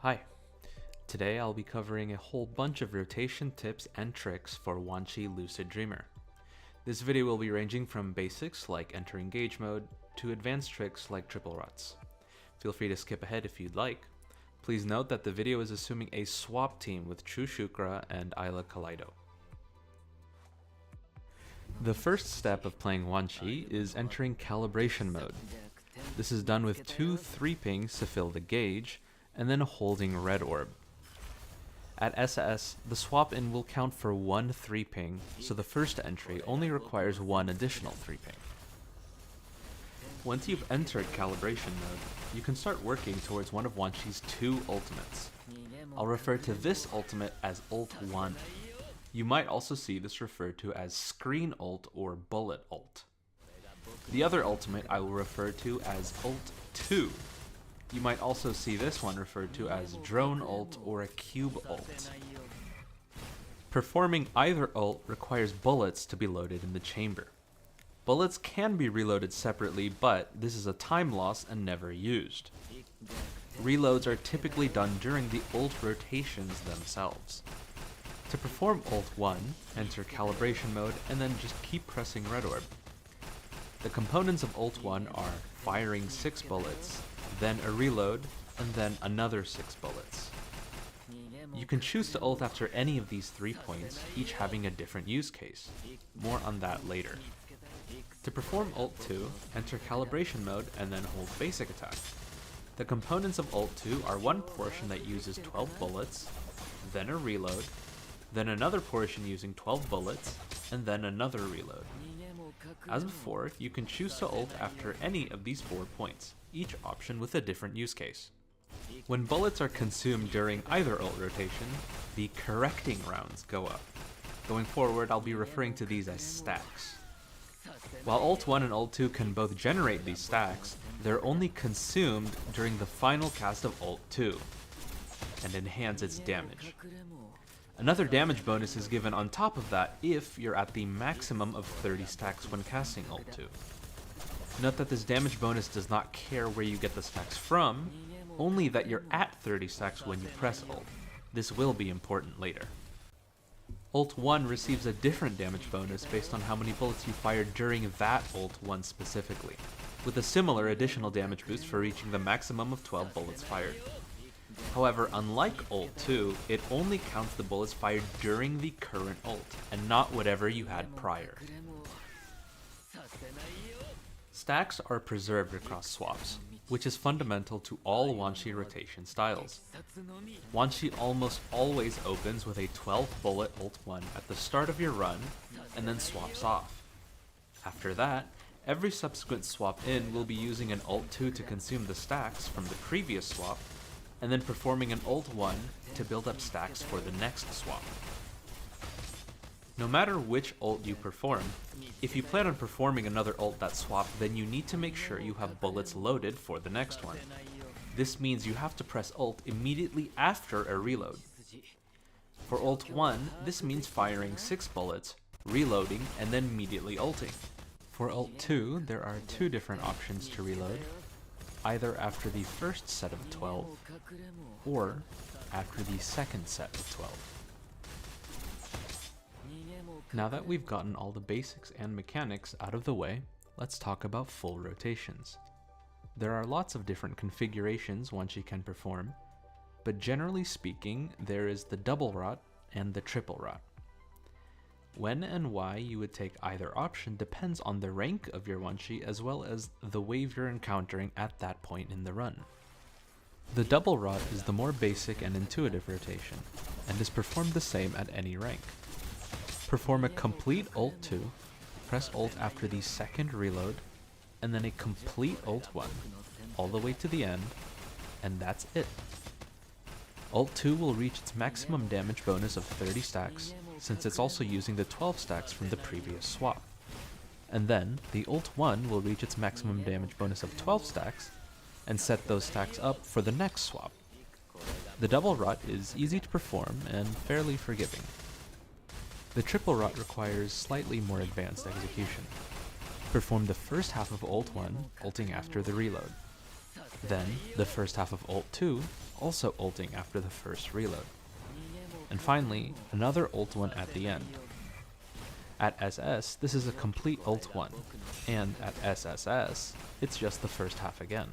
Hi, today I'll be covering a whole bunch of rotation tips and tricks for Wanshi Lucid Dreamer. This video will be ranging from basics like enter engage mode to advanced tricks like triple rots. Feel free to skip ahead if you'd like. Please note that the video is assuming a swap team with True Shukra and Isla Kaleido. The first step of playing Wanshi is entering Calibration mode. This is done with 2 3 pings to fill the gauge, and then holding red orb. At SS, the swap in will count for 1 3 ping, so the first entry only requires 1 additional 3 ping. Once you've entered Calibration mode, you can start working towards one of Wanshi's 2 ultimates. I'll refer to this ultimate as Ult 1. You might also see this referred to as Screen Ult or Bullet Ult. The other ultimate I will refer to as Ult 2. You might also see this one referred to as Drone Ult or a Cube Ult. Performing either ult requires bullets to be loaded in the chamber. Bullets can be reloaded separately, but this is a time loss and never used. Reloads are typically done during the ult rotations themselves. To perform ult 1, enter Calibration mode and then just keep pressing red orb. The components of ult 1 are firing 6 bullets, then a reload, and then another 6 bullets. You can choose to ult after any of these 3 points, each having a different use case. More on that later. To perform ult 2, enter Calibration mode and then hold basic attack. The components of ult 2 are one portion that uses 12 bullets, then a reload, then another portion using 12 bullets, and then another reload. As before, you can choose to ult after any of these 4 points, each option with a different use case. When bullets are consumed during either ult rotation, the correcting rounds go up. Going forward, I'll be referring to these as stacks. While ult 1 and ult 2 can both generate these stacks, they're only consumed during the final cast of ult 2, and enhance its damage. Another damage bonus is given on top of that if you're at the maximum of 30 stacks when casting ult 2. Note that this damage bonus does not care where you get the stacks from, only that you're at 30 stacks when you press ult. This will be important later. Ult 1 receives a different damage bonus based on how many bullets you fired during that ult 1 specifically, with a similar additional damage boost for reaching the maximum of 12 bullets fired. However, unlike ult 2, it only counts the bullets fired during the current ult, and not whatever you had prior. Stacks are preserved across swaps, which is fundamental to all Wanshi rotation styles. Wanshi almost always opens with a 12 bullet ult 1 at the start of your run, and then swaps off. After that, every subsequent swap in will be using an ult 2 to consume the stacks from the previous swap, and then performing an ult 1 to build up stacks for the next swap. No matter which ult you perform, if you plan on performing another ult that swap, then you need to make sure you have bullets loaded for the next one. This means you have to press ult immediately after a reload. For ult 1, this means firing 6 bullets, reloading, and then immediately ulting. For ult 2, there are 2 different options to reload, either after the first set of 12, or after the second set of 12. Now that we've gotten all the basics and mechanics out of the way, let's talk about full rotations. There are lots of different configurations Wanshi can perform, but generally speaking, there is the double rot and the triple rot. When and why you would take either option depends on the rank of your Wanshi as well as the wave you're encountering at that point in the run. The double rot is the more basic and intuitive rotation, and is performed the same at any rank. Perform a complete ult 2, press ult after the second reload, and then a complete ult 1, all the way to the end, and that's it. Ult 2 will reach its maximum damage bonus of 30 stacks, since it's also using the 12 stacks from the previous swap. And then, the ult 1 will reach its maximum damage bonus of 12 stacks, and set those stacks up for the next swap. The double rot is easy to perform and fairly forgiving. The triple rot requires slightly more advanced execution. Perform the first half of ult 1, ulting after the reload. Then, the first half of Ult 2, also ulting after the first reload. And finally, another Ult 1 at the end. At SS, this is a complete Ult 1, and at SSS, it's just the first half again.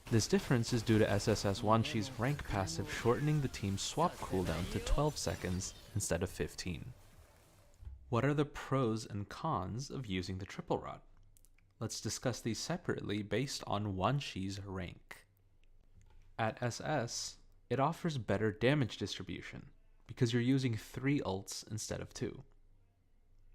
This difference is due to SSS Wanshi's rank passive shortening the team's swap cooldown to 12 seconds instead of 15. What are the pros and cons of using the triple rod? Let's discuss these separately based on Wanshi's rank. At SS, it offers better damage distribution, because you're using 3 ults instead of 2.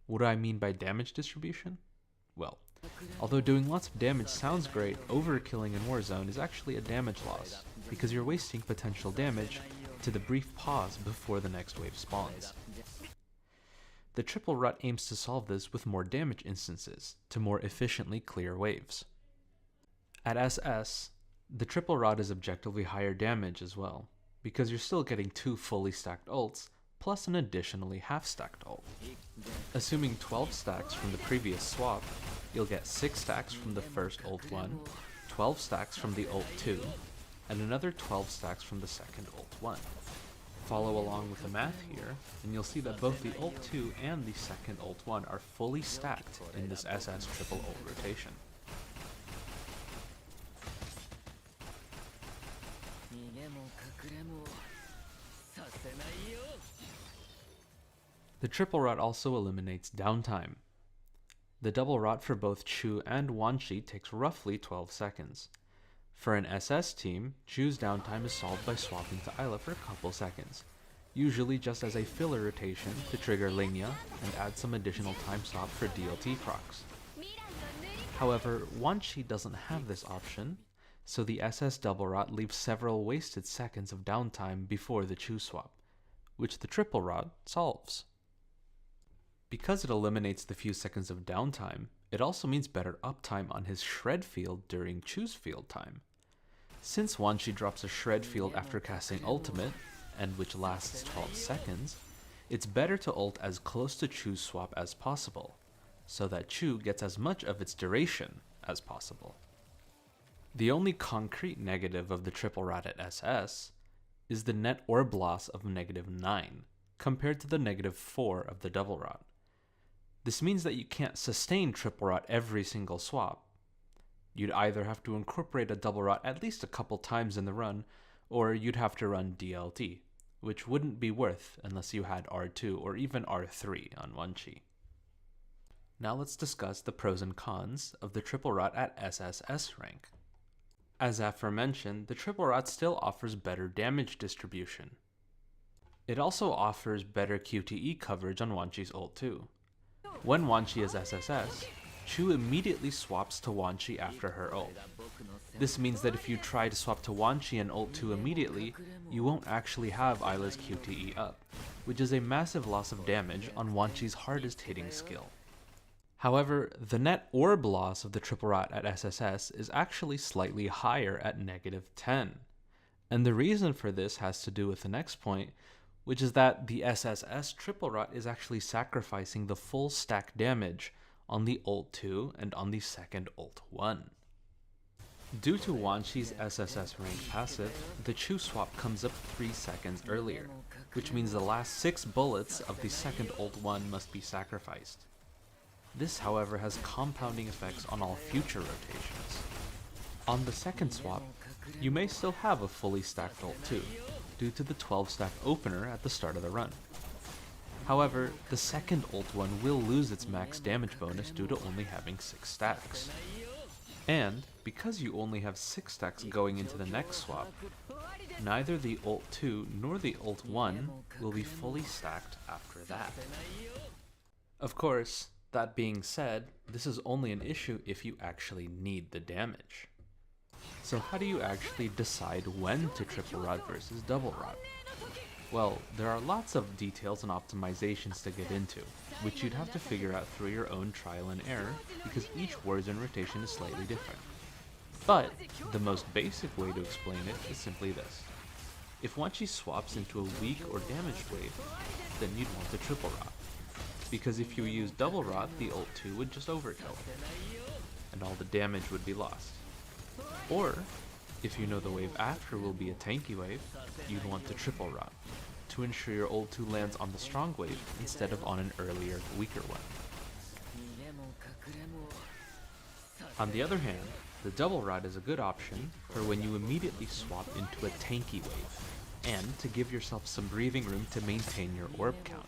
What do I mean by damage distribution? Well, although doing lots of damage sounds great, overkilling in Warzone is actually a damage loss, because you're wasting potential damage to the brief pause before the next wave spawns. The triple rot aims to solve this with more damage instances, to more efficiently clear waves. At SS, the triple rod is objectively higher damage as well, because you're still getting 2 fully stacked ults, plus an additionally half-stacked ult. Assuming 12 stacks from the previous swap, you'll get 6 stacks from the first Ult 1, 12 stacks from the Ult 2, and another 12 stacks from the second Ult 1. Follow along with the math here, and you'll see that both the Ult 2 and the second Ult 1 are fully stacked in this SS triple Ult rotation. The triple rot also eliminates downtime. The double rot for both Chu and Wanshi takes roughly 12 seconds. For an SS team, Chu's downtime is solved by swapping to Isla for a couple seconds, usually just as a filler rotation to trigger Lingya and add some additional time stop for DLT procs. However, Wanshi doesn't have this option, so the SS double rot leaves several wasted seconds of downtime before the Chu swap, which the triple rot solves. Because it eliminates the few seconds of downtime, it also means better uptime on his shred field during Chu's field time. Since Wanshi drops a shred field after casting ultimate, and which lasts 12 seconds, it's better to ult as close to Chu's swap as possible, so that Chu gets as much of its duration as possible. The only concrete negative of the triple rot at SS is the net orb loss of -9, compared to the -4 of the double rot. This means that you can't sustain triple rot every single swap. You'd either have to incorporate a double rot at least a couple times in the run, or you'd have to run DLT, which wouldn't be worth unless you had R2 or even R3 on Wanshi. Now let's discuss the pros and cons of the triple rot at SSS rank. As aforementioned, the triple rot still offers better damage distribution. It also offers better QTE coverage on Wanshi's ult 2. When Wanshi is SSS, Chu immediately swaps to Wanshi after her ult. This means that if you try to swap to Wanshi and ult 2 immediately, you won't actually have Isla's QTE up, which is a massive loss of damage on Wanshi's hardest hitting skill. However, the net orb loss of the triple rot at SSS is actually slightly higher at -10. And the reason for this has to do with the next point, which is that the SSS triple rot is actually sacrificing the full stack damage on the ult 2 and on the second ult 1. Due to Wanshi's SSS rank passive, the Chu swap comes up 3 seconds earlier, which means the last 6 bullets of the second ult 1 must be sacrificed. This, however, has compounding effects on all future rotations. On the second swap, you may still have a fully stacked ult 2, due to the 12 stack opener at the start of the run. However, the second ult 1 will lose its max damage bonus due to only having 6 stacks. And, because you only have 6 stacks going into the next swap, neither the ult 2 nor the ult 1 will be fully stacked after that. Of course, that being said, this is only an issue if you actually need the damage. So how do you actually decide when to triple rot versus double rot? Well, there are lots of details and optimizations to get into, which you'd have to figure out through your own trial and error, because each Warzone rotation is slightly different. But the most basic way to explain it is simply this. If Wanshi swaps into a weak or damaged wave, then you'd want to triple rot. Because if you use double rot, the ult 2 would just overkill, and all the damage would be lost. Or, if you know the wave after will be a tanky wave, you'd want to triple rot, to ensure your ult 2 lands on the strong wave instead of on an earlier, weaker one. On the other hand, the double rot is a good option for when you immediately swap into a tanky wave, and to give yourself some breathing room to maintain your orb count.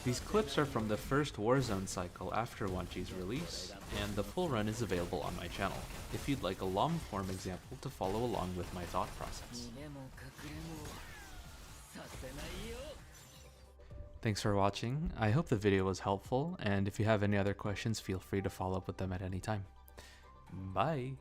These clips are from the first Warzone cycle after Wanshi's release, and the full run is available on my channel, if you'd like a long-form example to follow along with my thought process. Thanks for watching. I hope the video was helpful, and if you have any other questions, feel free to follow up with them at any time. Bye!